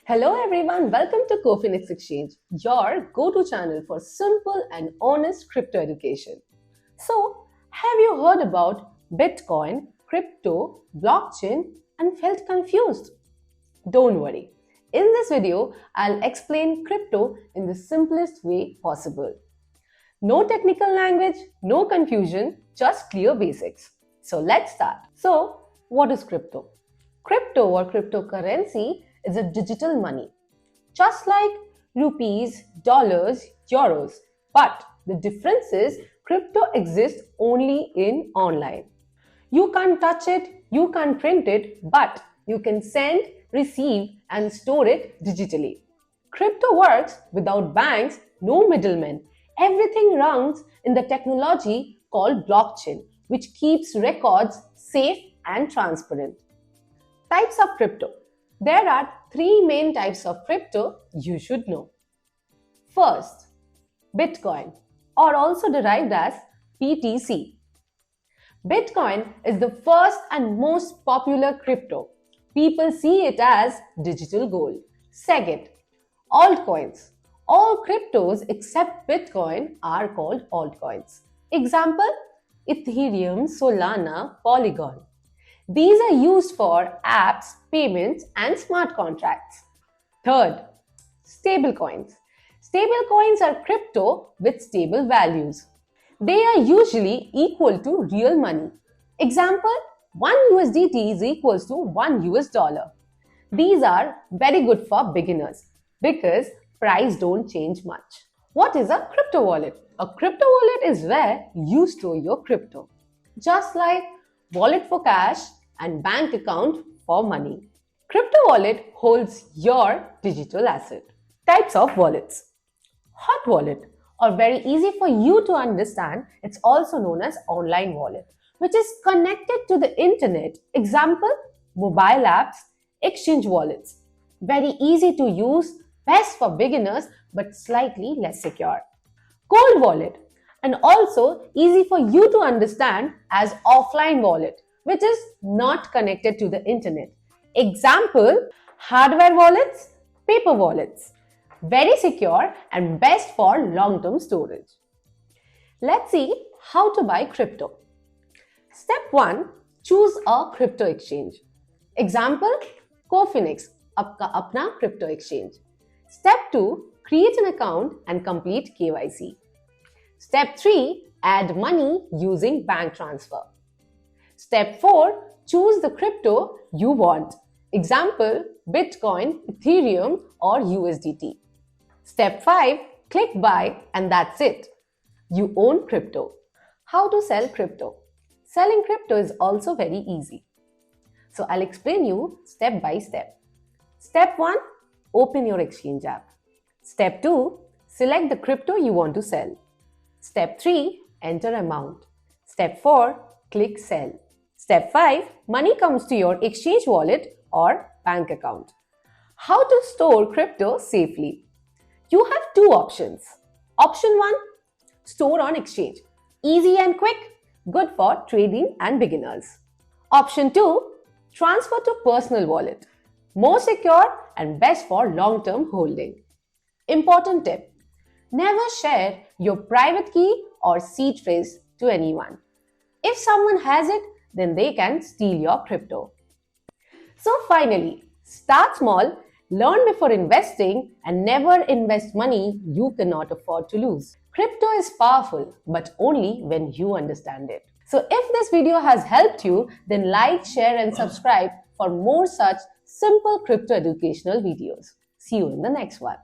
Hello everyone, welcome to Cofinix Exchange, your go-to channel for simple and honest crypto education. So, have you heard about Bitcoin, crypto, blockchain and felt confused? Don't worry. In this video, I'll explain crypto in the simplest way possible. No technical language, no confusion, just clear basics. So let's start. So, what is crypto? Crypto or cryptocurrency is a digital money, just like rupees, dollars, euros. But the difference is crypto exists only in online. You can't touch it, you can't print it, but you can send, receive, and store it digitally. Crypto works without banks, no middlemen. Everything runs in the technology called blockchain, which keeps records safe and transparent. Types of crypto. There are three main types of crypto you should know. First, Bitcoin, or also derived as BTC. Bitcoin is the first and most popular crypto. People see it as digital gold. Second, altcoins. All cryptos except Bitcoin are called altcoins. Example, Ethereum, Solana, Polygon. These are used for apps, payments, and smart contracts. Third, stablecoins. Stablecoins are crypto with stable values. They are usually equal to real money. Example, 1 USDT is equals to 1 US dollar. These are very good for beginners because price don't change much. What is a crypto wallet? A crypto wallet is where you store your crypto. Just like wallet for cash and bank account for money. Crypto wallet holds your digital asset. Types of wallets. Hot wallet, or very easy for you to understand, it's also known as online wallet, which is connected to the internet. Example, mobile apps, exchange wallets. Very easy to use, best for beginners, but slightly less secure. Cold wallet, and also easy for you to understand as offline wallet, which is not connected to the internet. Example, hardware wallets, paper wallets. Very secure and best for long-term storage. Let's see how to buy crypto. Step 1. Choose a crypto exchange. Example, Cofinix, आपका अपना crypto exchange. Step 2. Create an account and complete KYC. Step 3. Add money using bank transfer. Step 4. Choose the crypto you want. Example, Bitcoin, Ethereum, or USDT. Step 5. Click buy and that's it. You own crypto. How to sell crypto? Selling crypto is also very easy. So I'll explain you step by step. Step 1. Open your exchange app. Step 2. Select the crypto you want to sell. Step 3. Enter amount. Step 4. Click sell. Step 5. Money comes to your exchange wallet or bank account. How to store crypto safely? You have two options. Option 1. Store on exchange. Easy and quick. Good for trading and beginners. Option 2. Transfer to personal wallet. More secure and best for long-term holding. Important tip. Never share your private key or seed phrase to anyone. If someone has it, then they can steal your crypto. So finally, start small, learn before investing, and never invest money you cannot afford to lose. Crypto is powerful, but only when you understand it. So if this video has helped you, then like, share, and subscribe for more such simple crypto educational videos. See you in the next one.